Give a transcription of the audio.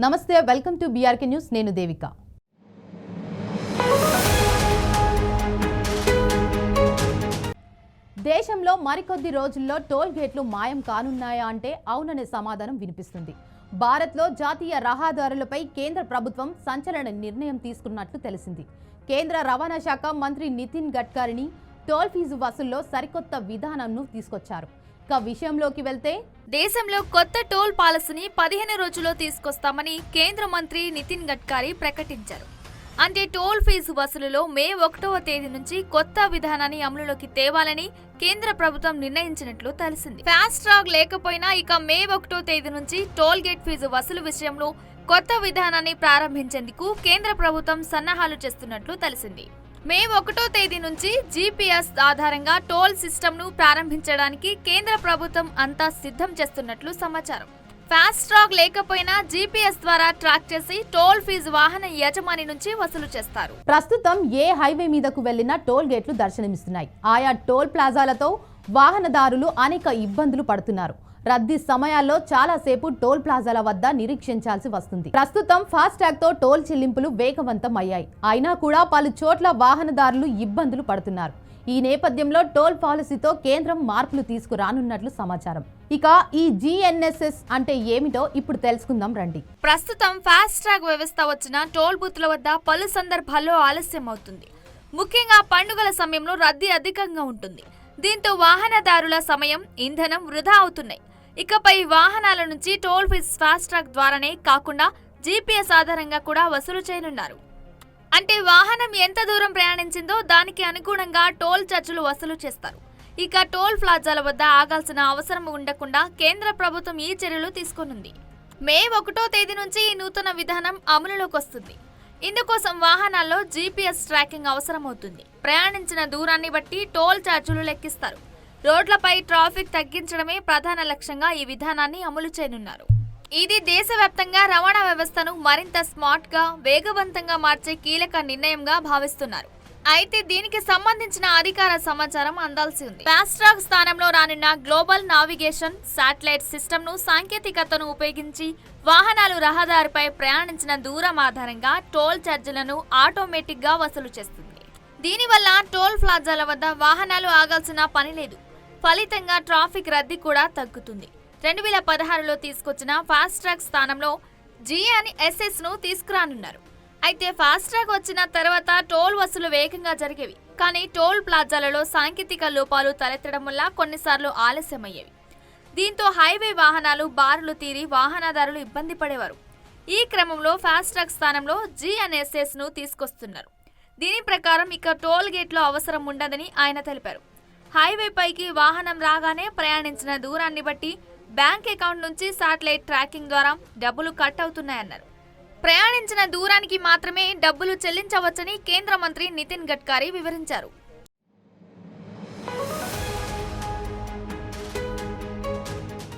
నమస్తే, welcome to BRK news. నేను దేవిక. దేశంలో మరికొద్ది రోజుల్లో టోల్ గేట్లు మాయం కానున్నాయా అంటే అవుననే సమాధానం వినిపిస్తుంది. భారత్లో జాతీయ రహదారులపై కేంద్ర ప్రభుత్వం సంచలన నిర్ణయం తీసుకున్నట్లు తెలిసింది. కేంద్ర రవాణా శాఖ మంత్రి నితిన్ గడ్కరీని టోల్ ఫీజు వసూల్లో సరికొత్త విధానంను తీసుకొచ్చారు. ఇక విషయంలోకి వెళ్తే, దేశంలో కొత్త టోల్ పాలసీని 15 రోజుల్లో తీసుకొస్తామని కేంద్ర మంత్రి నితిన్ గడ్కరీ ప్రకటించారు. అంటే టోల్ ఫీజు వసూలులో మే 1వ తేదీ నుంచి కొత్త విధానాన్ని అమలులోకి తేవాలని కేంద్ర ప్రభుత్వం నిర్ణయించినట్లు తెలిసింది. ఫాస్ట్ ట్రాక్ లేకపోయినా ఇక మే 1వ తేదీ నుంచి టోల్ గేట్ ఫీజు వసూలు విషయంలో కొత్త విధానాన్ని ప్రారంభించేందుకు కేంద్ర ప్రభుత్వం సన్నాహాలు చేస్తున్నట్లు తెలిసింది. మే 1వ తేదీ నుంచి జీపీఎస్ ఆధారంగా టోల్ సిస్టమ్ను ప్రారంభించడానికి కేంద్ర ప్రభుత్వం అంతా సిద్ధం చేస్తున్నట్లు సమాచారం. ఫాస్ట్ ట్రాక్ లేకపోయినా జీపీఎస్ ద్వారా ట్రాక్ చేసి టోల్ ఫీజు వాహన యజమాని నుంచి వసూలు చేస్తారు. ప్రస్తుతం ఏ హైవే మీదకు వెళ్లినా టోల్ గేట్లు దర్శనమిస్తున్నాయి. ఆయా టోల్ ప్లాజాలతో వాహనదారులు అనేక ఇబ్బందులు పడుతున్నారు. రద్దీ సమయాల్లో చాలా సేపు టోల్ ప్లాజాల వద్ద నిరీక్షించాల్సి వస్తుంది. ప్రస్తుతం ఫాస్టాగ్ తో టోల్ చెల్లింపులు వేగవంతం అయ్యాయి. అయినా కూడా పలు చోట్ల వాహనదారులు ఇబ్బందులు పడుతున్నారు. ఈ నేపథ్యంలో టోల్ పాలసీతో కేంద్రం మార్పులు తీసుకురానున్నట్లు సమాచారం. ఇక ఈ జీఎన్ఎస్ఎస్ అంటే ఏమిటో ఇప్పుడు తెలుసుకుందాం రండి. ప్రస్తుతం ఫాస్ట్ ట్రాక్ వ్యవస్థ వచ్చిన టోల్ బూత్ల వద్ద పలు సందర్భాల్లో ఆలస్యం అవుతుంది. ముఖ్యంగా పండుగల సమయంలో రద్దీ అధికంగా ఉంటుంది. దీంతో వాహనదారుల సమయం, ఇంధనం వృధా అవుతున్నాయి. ఇకపై వాహనాల నుంచి టోల్ ఫీజు ఫాస్ట్ ట్రాక్ ద్వారానే కాకుండా జీపీఎస్ ఆధారంగా కూడా వసూలు చేయనున్నారు. అంటే వాహనం ఎంత దూరం ప్రయాణించిందో దానికి అనుగుణంగా టోల్ ఛార్జీలు వసూలు చేస్తారు. ఇక టోల్ ప్లాజాల వద్ద ఆగాల్సిన అవసరం ఉండకుండా కేంద్ర ప్రభుత్వం ఈ చర్యలు తీసుకోనుంది. మే 1వ తేదీ నుంచి ఈ నూతన విధానం అమలులోకి వస్తుంది. ఇందుకోసం వాహనాల్లో జీపీఎస్ ట్రాకింగ్ అవసరమవుతుంది. ప్రయాణించిన దూరాన్ని బట్టి టోల్ ఛార్జీలు లెక్కిస్తారు. రోడ్లపై ట్రాఫిక్ తగ్గించడమే ప్రధాన లక్ష్యంగా ఈ విధానాన్ని అమలు చేయనున్నారు. ఇది దేశవ్యాప్తంగా రవాణా వ్యవస్థను మరింత స్మార్ట్ గా, వేగవంతంగా మార్చే కీలక నిర్ణయంగా భావిస్తున్నారు. అయితే దీనికి సంబంధించిన అధికార సమాచారం అందాల్సి ఉంది. ఫాస్ట్ ట్రాక్ స్థానంలో రానున్న గ్లోబల్ నావిగేషన్ శాటిలైట్ సిస్టమ్ ను సాంకేతికతను ఉపయోగించి వాహనాలు రహదారిపై ప్రయాణించిన దూరం ఆధారంగా టోల్ ఛార్జీలను ఆటోమేటిక్ గా వసూలు చేస్తుంది. దీనివల్ల టోల్ ప్లాజాల వద్ద వాహనాలు ఆగాల్సిన పని లేదు. ఫలితంగా ట్రాఫిక్ రద్దీ కూడా తగ్గుతుంది. 2016లో తీసుకొచ్చిన ఫాస్ట్ ట్రాక్ స్థానంలో జీఎన్ఎస్ఎస్ ను తీసుకురానున్నారు. అయితే ఫాస్ట్ ట్రాక్ వచ్చిన తర్వాత టోల్ వసూలు వేగంగా జరిగేవి. కానీ టోల్ ప్లాజాలలో సాంకేతిక లోపాలు తలెత్తడం వల్ల కొన్నిసార్లు ఆలస్యమయ్యేవి. దీంతో హైవే వాహనాలు బారులు తీరి వాహనదారులు ఇబ్బంది పడేవారు. ఈ క్రమంలో ఫాస్ట్ ట్రాక్ స్థానంలో జీఎన్ఎస్ఎస్ ను తీసుకొస్తున్నారు. దీని ప్రకారం ఇక టోల్ గేట్లో అవసరం ఉండదని ఆయన తెలిపారు. హైవే పైకి వాహనం రాగానే ప్రయాణించిన దూరాన్ని బట్టి బ్యాంక్ అకౌంట్ నుంచి శాటిలైట్ ట్రాకింగ్ ద్వారా డబ్బులు కట్ అవుతున్నాయన్నారు. ప్రయాణించిన దూరానికి మాత్రమే డబ్బులు చెల్లించవచ్చని కేంద్ర మంత్రి నితిన్ గడ్కరీ వివరించారు.